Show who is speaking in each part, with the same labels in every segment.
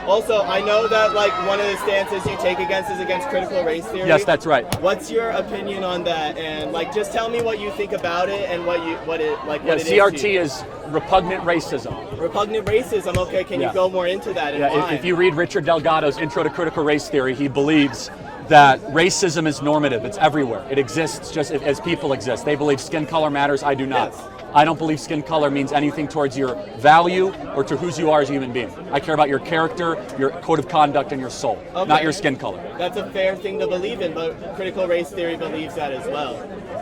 Speaker 1: Also, I know that like one of the stances you take against is against critical race theory.
Speaker 2: Yes, that's right.
Speaker 1: What's your opinion on that? And like, just tell me what you think about it and what it
Speaker 2: CRT is repugnant racism.
Speaker 1: Repugnant racism. Okay, can you go more into that? And why?
Speaker 2: If you read Richard Delgado's Intro to Critical Race Theory, he believes that racism is normative. It's everywhere. It exists just as people exist. They believe skin color matters. I do not.
Speaker 1: Yes.
Speaker 2: I don't believe skin color means anything towards your value or to whose you are as a human being. I care about your character, your code of conduct, and your soul, not your skin color.
Speaker 1: That's a fair thing to believe in, but critical race theory believes that as well.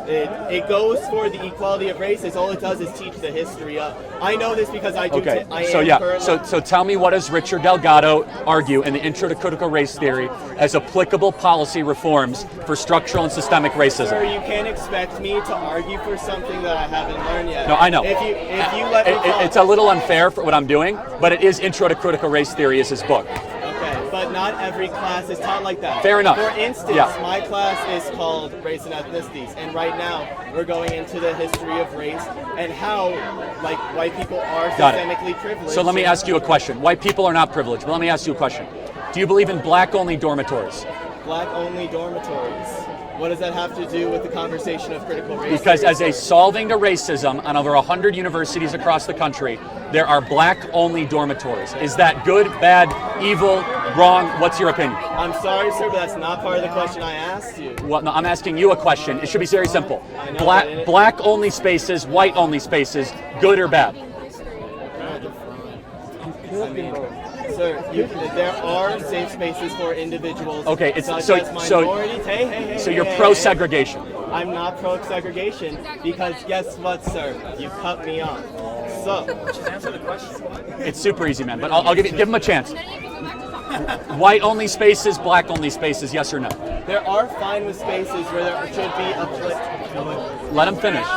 Speaker 1: It goes for the equality of races. All it does is teach the history of. I know this because I do.
Speaker 2: Okay. So tell me, what does Richard Delgado argue in the Intro to Critical Race Theory as applicable policy reforms for structural and systemic racism?
Speaker 1: Sir, you can't expect me to argue for something that I haven't learned yet.
Speaker 2: No, I know.
Speaker 1: If you let me talk.
Speaker 2: It's a little unfair for what I'm doing, but it is Intro to Critical Race Theory is his book.
Speaker 1: Okay, but not every class is taught like that.
Speaker 2: Fair enough.
Speaker 1: For instance, my class is called Race and Ethnicities, and right now we're going into the history of race and how, like, white people are systemically privileged.
Speaker 2: So let me ask you a question. White people are not privileged, but let me ask you a question. Do you believe in black-only dormitories?
Speaker 1: Black-only dormitories. What does that have to do with the conversation of critical race?
Speaker 2: Because as a solving to racism on over 100 universities across the country, there are black-only dormitories. Is that good, bad, evil, wrong? What's your opinion?
Speaker 1: I'm sorry, sir, but that's not part of the question I asked you.
Speaker 2: Well, no, I'm asking you a question. It should be very simple. Black-only spaces, white-only spaces, good or bad?
Speaker 1: I mean, sir, there are safe spaces for individuals.
Speaker 2: Okay, it's
Speaker 1: such
Speaker 2: so
Speaker 1: as minorities.
Speaker 2: So you're pro-segregation.
Speaker 1: I'm not pro-segregation because guess what, sir? You cut me off. So
Speaker 3: just answer the question.
Speaker 2: It's super easy, man. But I'll give him a chance. White-only spaces, black-only spaces, yes or no?
Speaker 1: There are fine with spaces where there should be a
Speaker 2: Let him finish.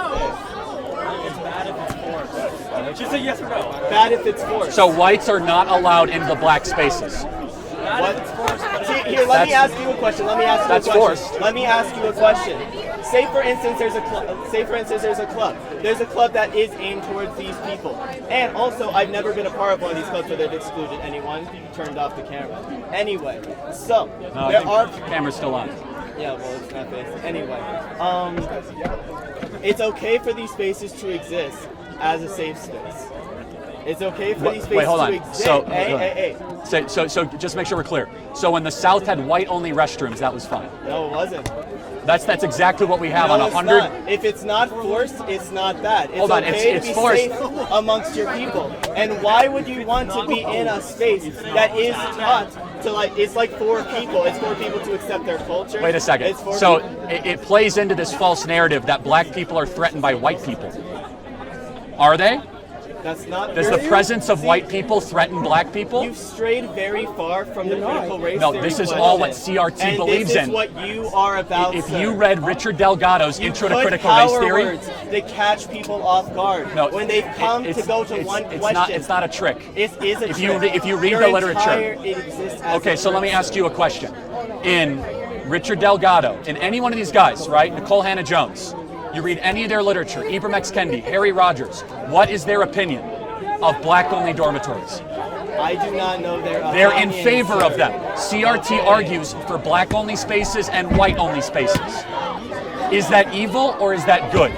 Speaker 3: It's bad if it's forced. Just say yes or no.
Speaker 1: Bad if it's forced.
Speaker 2: So whites are not allowed into the black spaces.
Speaker 1: What? Here, let me ask you a question.
Speaker 2: That's forced.
Speaker 1: Let me ask you a question. Say for instance, there's a club. There's a club that is aimed towards these people. And also, I've never been a part of one of these clubs where they've excluded anyone, turned off the camera. Anyway, so
Speaker 2: The camera's still on.
Speaker 1: Yeah, well, it's not based. Anyway, it's okay for these spaces to exist as a safe space. It's okay for these spaces to exist.
Speaker 2: So just make sure we're clear. So when the South had white-only restrooms, that was fine.
Speaker 1: No, it wasn't.
Speaker 2: That's exactly what we have
Speaker 1: No,
Speaker 2: on 100.
Speaker 1: it's not. If it's not forced, it's not that. It's
Speaker 2: Hold on,
Speaker 1: okay
Speaker 2: it's
Speaker 1: to be
Speaker 2: forced.
Speaker 1: safe amongst your people. And why would you want to be in a space that is taught to it's like for people. It's for people to accept their culture.
Speaker 2: Wait a second. So it plays into this false narrative that black people are threatened by white people. Are they?
Speaker 1: That's not.
Speaker 2: Does the presence of white people threaten black people?
Speaker 1: You've strayed very far from the critical race theory.
Speaker 2: No, this is all what CRT believes in.
Speaker 1: This is what you are about.
Speaker 2: If you read Richard Delgado's Intro to Critical Race Theory,
Speaker 1: they catch people off guard.
Speaker 2: No,
Speaker 1: when they've come to go to one question.
Speaker 2: It's not a trick.
Speaker 1: It is a trick.
Speaker 2: If you read the literature.
Speaker 1: It exists as
Speaker 2: okay, so let me ask you a question. In Richard Delgado, in any one of these guys, right? Nicole Hannah-Jones. You read any of their literature, Ibram X. Kendi, Harry Rogers. What is their opinion of black-only dormitories?
Speaker 1: I do not know their opinion.
Speaker 2: They're in favor of them. CRT argues for black-only spaces and white-only spaces. Is that evil or is that good?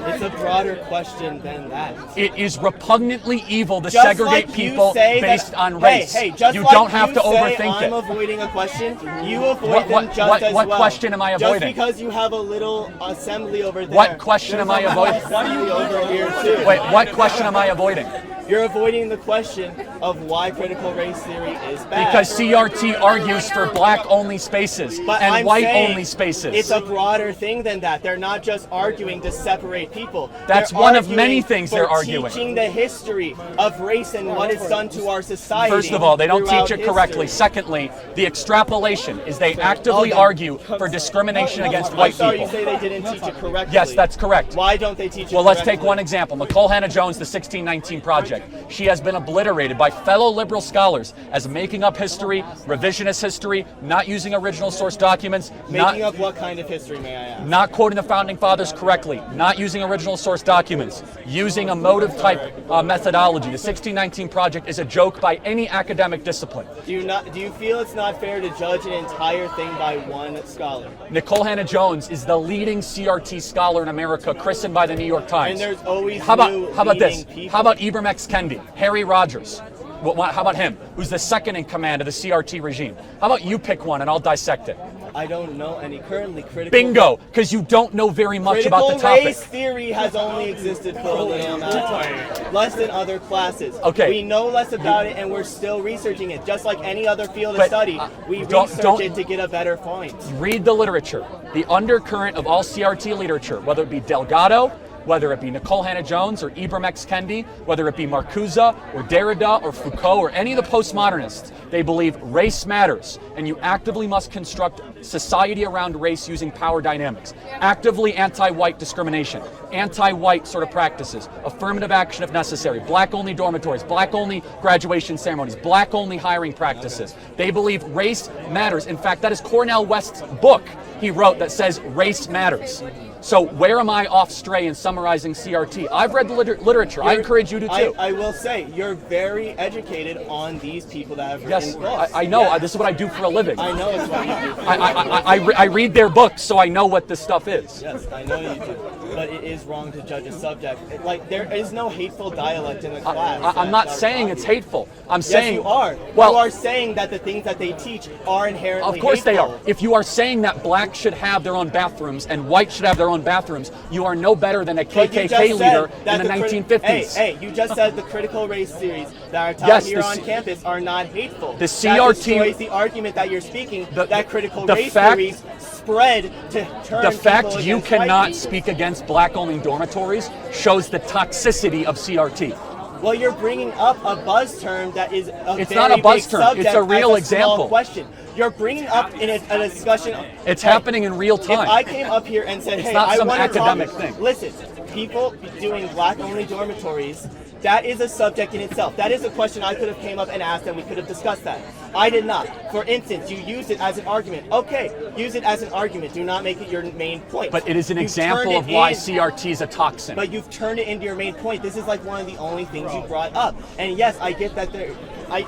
Speaker 1: It's a broader question than that.
Speaker 2: It is repugnantly evil to segregate people based on race.
Speaker 1: Hey, just
Speaker 2: you
Speaker 1: like
Speaker 2: don't have to overthink
Speaker 1: I'm
Speaker 2: it.
Speaker 1: avoiding a question, you avoid them just as well.
Speaker 2: What question am I avoiding?
Speaker 1: Just because you have a little assembly over there.
Speaker 2: What question am I avoiding?
Speaker 1: Over here too.
Speaker 2: Wait, what question am I avoiding?
Speaker 1: You're avoiding the question of why critical race theory is bad.
Speaker 2: Because CRT argues for black-only spaces and white-only spaces.
Speaker 1: It's a broader thing than that. They're not just arguing to separate people.
Speaker 2: That's one of many things they're arguing.
Speaker 1: Teaching the history of race and what it's done to our society.
Speaker 2: First of all, they don't teach it correctly. Secondly, the extrapolation is they actively argue for discrimination against white people.
Speaker 1: You say they didn't teach it correctly.
Speaker 2: Yes, that's correct.
Speaker 1: Why don't they teach it correctly?
Speaker 2: Well, let's take one example. Nicole Hannah-Jones, the 1619 Project. subject. She has been obliterated by fellow liberal scholars as making up history, revisionist history, not using original source documents,
Speaker 1: Making up what kind of history, may I ask?
Speaker 2: not quoting the founding fathers correctly, not using original source documents, using a motive type methodology. The 1619 Project is a joke by any academic discipline.
Speaker 1: Do you feel it's not fair to judge an entire thing by one scholar?
Speaker 2: Nicole Hannah-Jones is the leading CRT scholar in America, christened by the New York Times.
Speaker 1: And there's always
Speaker 2: how about
Speaker 1: leading
Speaker 2: this?
Speaker 1: people.
Speaker 2: How about Ibram X. Kendi, Harry Rogers? How about him, who's the second in command of the CRT regime? How about you pick one and I'll dissect it?
Speaker 1: I don't know any currently critical.
Speaker 2: Bingo, because you don't know very much
Speaker 1: Critical
Speaker 2: about the topic.
Speaker 1: race theory has only existed for a little amount of time, less than other classes.
Speaker 2: Okay.
Speaker 1: We know less about it, and we're still researching it. Just like any other field of
Speaker 2: But,
Speaker 1: study, we
Speaker 2: don't-
Speaker 1: research it to get a better point.
Speaker 2: Read the literature. The undercurrent of all CRT literature, whether it be Delgado, whether it be Nicole Hannah-Jones or Ibram X. Kendi, whether it be Marcuse or Derrida or Foucault or any of the postmodernists, they believe race matters, and you actively must construct society around race using power dynamics. Actively anti-white discrimination, anti-white sort of practices, affirmative action if necessary, black-only dormitories, black-only graduation ceremonies, black-only hiring practices. They believe race matters. In fact, that is Cornel West's book he wrote that says race matters. So where am I off stray in summarizing CRT? I've read the literature. I encourage you to too.
Speaker 1: I will say, you're very educated on these people that have written
Speaker 2: Yes,
Speaker 1: books.
Speaker 2: I know.
Speaker 1: Yes.
Speaker 2: This is what I do for a living.
Speaker 1: I know it's what you do.
Speaker 2: I read their books, so I know what this stuff is.
Speaker 1: Yes, I know you do. But it is wrong to judge a subject. Like, there is no hateful dialect in the class.
Speaker 2: I'm not saying it's hateful. I'm saying
Speaker 1: Yes, you are.
Speaker 2: Well,
Speaker 1: you are saying that the things that they teach are inherently
Speaker 2: of course they are.
Speaker 1: hateful.
Speaker 2: If you are saying that blacks should have their own bathrooms and whites should have their own bathrooms, you are no better than a
Speaker 1: But you just
Speaker 2: KKK
Speaker 1: said
Speaker 2: leader
Speaker 1: that
Speaker 2: in the 1950s.
Speaker 1: Hey, you just said the critical race theories that are taught
Speaker 2: Yes,
Speaker 1: here
Speaker 2: the
Speaker 1: on campus are not hateful.
Speaker 2: the
Speaker 1: That
Speaker 2: CRT
Speaker 1: destroys the argument that you're speaking,
Speaker 2: The-
Speaker 1: that critical
Speaker 2: the
Speaker 1: race
Speaker 2: fact-
Speaker 1: theories spread to turn
Speaker 2: The fact
Speaker 1: people
Speaker 2: you
Speaker 1: against white
Speaker 2: cannot
Speaker 1: people.
Speaker 2: speak against black-only dormitories shows the toxicity of CRT.
Speaker 1: Well, you're bringing up a buzz term that is a
Speaker 2: It's
Speaker 1: very
Speaker 2: not a buzz
Speaker 1: big
Speaker 2: term.
Speaker 1: subject
Speaker 2: It's a real
Speaker 1: as small
Speaker 2: example.
Speaker 1: question. You're bringing up in a discussion.
Speaker 2: It's
Speaker 1: Hey,
Speaker 2: happening in real time.
Speaker 1: If I came up here and said,
Speaker 2: It's
Speaker 1: hey,
Speaker 2: not
Speaker 1: I
Speaker 2: some
Speaker 1: want to
Speaker 2: academic thing.
Speaker 1: Listen, people doing black-only dormitories, that is a subject in itself. That is a question I could have came up and asked, and we could have discussed that. I did not. For instance, you used it as an argument. Okay, use it as an argument. Do not make it your main point.
Speaker 2: But it is an
Speaker 1: You've
Speaker 2: example
Speaker 1: turned
Speaker 2: of
Speaker 1: it
Speaker 2: why
Speaker 1: in-
Speaker 2: CRT is a toxin.
Speaker 1: But you've turned it into your main point. This is like one of the only things you brought up. And yes, I get that there. I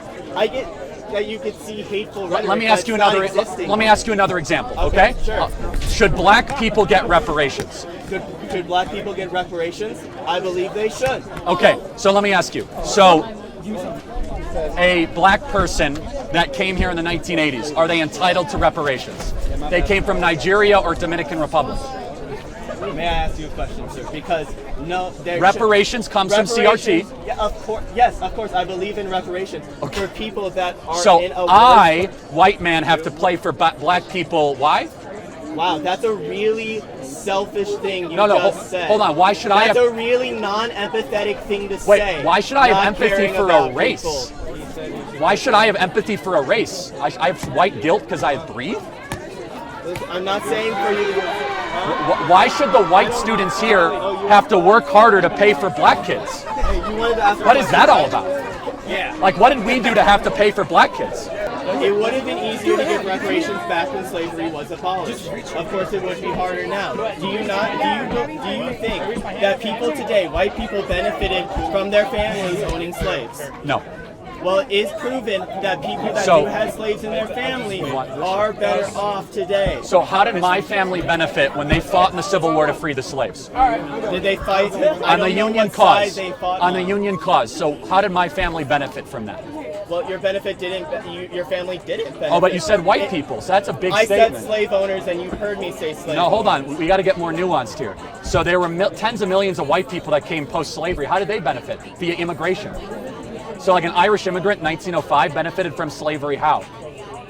Speaker 1: get that you could see hateful rhetoric.
Speaker 2: Let me ask you
Speaker 1: that's not
Speaker 2: another.
Speaker 1: existing.
Speaker 2: Let me ask you another example. Okay.
Speaker 1: Sure.
Speaker 2: Should black people get reparations?
Speaker 1: Should black people get reparations? I believe they should.
Speaker 2: Okay. So let me ask you. So, a black person that came here in the 1980s, are they entitled to reparations? They came from Nigeria or Dominican Republic.
Speaker 1: May I ask you a question, sir? Because no, there
Speaker 2: Reparations comes from CRT.
Speaker 1: Yeah, of course. Yes, of course. I believe in reparations for people that are
Speaker 2: So
Speaker 1: in a
Speaker 2: I, white man, have to play for black people. Why?
Speaker 1: Wow, that's a really selfish thing you
Speaker 2: No,
Speaker 1: just said.
Speaker 2: hold on. Why should I
Speaker 1: That's
Speaker 2: have?
Speaker 1: a really non-empathetic thing to
Speaker 2: Wait,
Speaker 1: say.
Speaker 2: why should I have
Speaker 1: not
Speaker 2: empathy
Speaker 1: caring
Speaker 2: for a
Speaker 1: about
Speaker 2: race?
Speaker 1: people.
Speaker 2: Why should I have empathy for a race? I have white guilt because I breathe?
Speaker 1: I'm not saying for you to.
Speaker 2: Why should the white students here have to work harder to pay for black kids?
Speaker 1: Hey, you wanted to ask a
Speaker 2: What is
Speaker 1: question.
Speaker 2: that all about?
Speaker 1: Yeah.
Speaker 2: Like, what did we do to have to pay for black kids?
Speaker 1: It would have been easier to give reparations back when slavery was abolished. Of course, it would be harder now. Do you think that people today, white people, benefited from their families owning slaves?
Speaker 2: No.
Speaker 1: Well, it is proven that people that
Speaker 2: So-
Speaker 1: do have slaves in their family are better off today.
Speaker 2: So how did my family benefit when they fought in the Civil War to free the slaves?
Speaker 1: Did they fight I
Speaker 2: On the
Speaker 1: don't know
Speaker 2: Union
Speaker 1: what side
Speaker 2: cause.
Speaker 1: they fought
Speaker 2: On the Union cause. So how did my family benefit from that?
Speaker 1: Well, your benefit didn't. Your family didn't benefit.
Speaker 2: Oh, but you said white
Speaker 1: It-
Speaker 2: people, so that's a big
Speaker 1: I
Speaker 2: statement.
Speaker 1: said slave owners, and you heard me say slave.
Speaker 2: No, hold
Speaker 1: owners.
Speaker 2: on. We got to get more nuanced here. So there were tens of millions of white people that came post-slavery. How did they benefit? Via immigration. So like an Irish immigrant in 1905 benefited from slavery. How?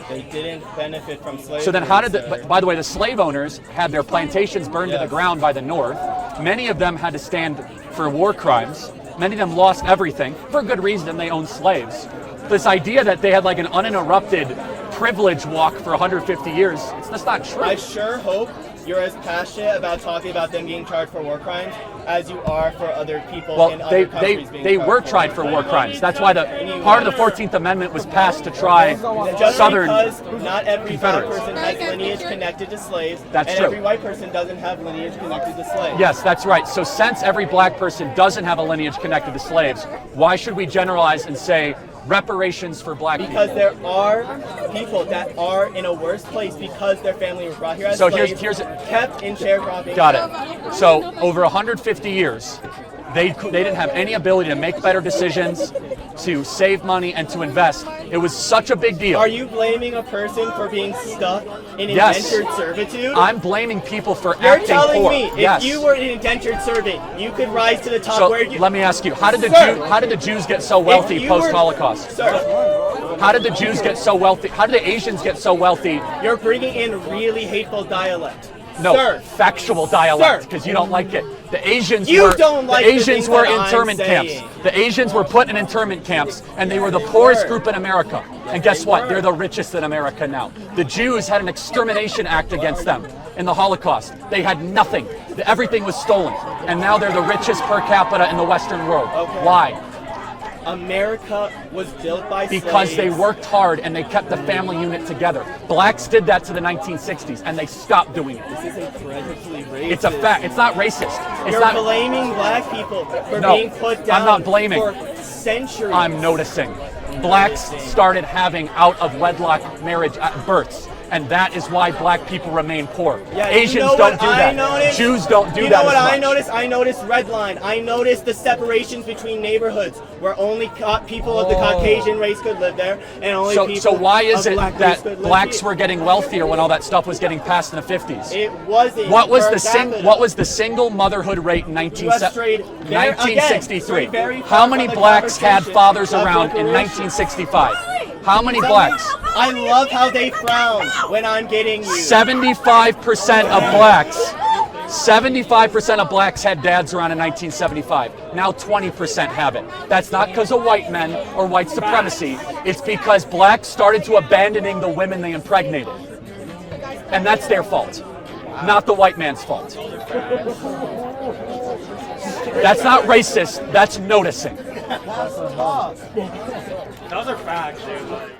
Speaker 1: They didn't benefit from slavery.
Speaker 2: So then how did
Speaker 1: sir.
Speaker 2: by the way, the slave owners had their plantations burned to the
Speaker 1: Yes.
Speaker 2: ground by the North. Many of them had to stand for war crimes. Many of them lost everything. For good reason, they owned slaves. This idea that they had like an uninterrupted privilege walk for 150 years, that's not true.
Speaker 1: I sure hope you're as passionate about talking about them getting charged for war crimes as you are for other people
Speaker 2: Well,
Speaker 1: in other countries
Speaker 2: they were tried for war crimes. That's why the part of the 14th Amendment was passed to try
Speaker 1: Just
Speaker 2: Southern
Speaker 1: because not every black
Speaker 2: Confederates.
Speaker 1: person has lineage connected to slaves,
Speaker 2: That's
Speaker 1: and
Speaker 2: true.
Speaker 1: every white person doesn't have lineage connected to slaves.
Speaker 2: Yes, that's right. So since every black person doesn't have a lineage connected to slaves, why should we generalize and say reparations for black
Speaker 1: Because
Speaker 2: people?
Speaker 1: there are people that are in a worse place because their family was brought here as
Speaker 2: So
Speaker 1: slaves,
Speaker 2: here's
Speaker 1: kept in sharecropping.
Speaker 2: Got it. So over 150 years, they didn't have any ability to make better decisions, to save money, and to invest. It was such a big deal.
Speaker 1: Are you blaming a person for being stuck in
Speaker 2: Yes.
Speaker 1: indentured servitude?
Speaker 2: I'm blaming people for
Speaker 1: You're
Speaker 2: acting
Speaker 1: telling
Speaker 2: poor.
Speaker 1: me if
Speaker 2: Yes.
Speaker 1: you were an indentured servant, you could rise to the top
Speaker 2: So
Speaker 1: where you...
Speaker 2: let me ask you, how did
Speaker 1: Sir,
Speaker 2: how did the Jews get so wealthy
Speaker 1: if you were-
Speaker 2: post-Holocaust?
Speaker 1: Sir,
Speaker 2: How did the Jews get so wealthy? How did the Asians get so wealthy?
Speaker 1: you're bringing in really hateful dialect.
Speaker 2: No,
Speaker 1: Sir,
Speaker 2: factual dialect,
Speaker 1: Sir.
Speaker 2: because you don't like it. The Asians
Speaker 1: You
Speaker 2: were
Speaker 1: don't like
Speaker 2: the
Speaker 1: the
Speaker 2: Asians
Speaker 1: things
Speaker 2: were
Speaker 1: that I'm
Speaker 2: internment camps.
Speaker 1: saying.
Speaker 2: The Asians were put in internment camps, and they were the poorest group in America. And guess what? They're the richest in America now. The Jews had an extermination act against them in the Holocaust. They had nothing. Everything was stolen, and now they're the richest per capita in the Western world.
Speaker 1: Okay.
Speaker 2: Why?
Speaker 1: America was built by
Speaker 2: Because they
Speaker 1: slaves.
Speaker 2: worked hard and they kept the family unit together. Blacks did that to the 1960s, and they stopped doing it.
Speaker 1: This is incredibly racist.
Speaker 2: It's a fact. It's not racist. It's
Speaker 1: You're
Speaker 2: not.
Speaker 1: blaming black people for
Speaker 2: No,
Speaker 1: being put down
Speaker 2: I'm not blaming.
Speaker 1: for centuries.
Speaker 2: I'm noticing. Blacks started having out of wedlock marriage births, and that is why black people remain poor.
Speaker 1: Yeah,
Speaker 2: Asians
Speaker 1: you know
Speaker 2: don't
Speaker 1: what
Speaker 2: do
Speaker 1: I
Speaker 2: that.
Speaker 1: noticed?
Speaker 2: Jews don't do
Speaker 1: You
Speaker 2: that
Speaker 1: know what
Speaker 2: as
Speaker 1: I
Speaker 2: much.
Speaker 1: noticed? I noticed redline. I noticed the separations between neighborhoods where only people of the Caucasian race could live there, and only people
Speaker 2: So why is
Speaker 1: of
Speaker 2: it
Speaker 1: black race
Speaker 2: that
Speaker 1: could live
Speaker 2: blacks
Speaker 1: here.
Speaker 2: were getting wealthier when all that stuff was getting passed in the 50s?
Speaker 1: It wasn't.
Speaker 2: What was
Speaker 1: per
Speaker 2: the
Speaker 1: capita.
Speaker 2: what was the single motherhood rate in
Speaker 1: US strayed very-
Speaker 2: 1963?
Speaker 1: again, very
Speaker 2: How
Speaker 1: far
Speaker 2: many
Speaker 1: from the
Speaker 2: blacks had
Speaker 1: conversation
Speaker 2: fathers
Speaker 1: of
Speaker 2: around in
Speaker 1: reparations.
Speaker 2: 1965? How many blacks?
Speaker 1: I love how they frown when I'm getting you.
Speaker 2: 75% of blacks. 75% of blacks had dads around in 1975. Now 20% have it. That's not because of white men or white supremacy. It's because blacks started to abandoning the women they impregnated. And that's their fault, not the white man's fault. That's not racist, that's noticing.
Speaker 3: Those are facts, dude. Like,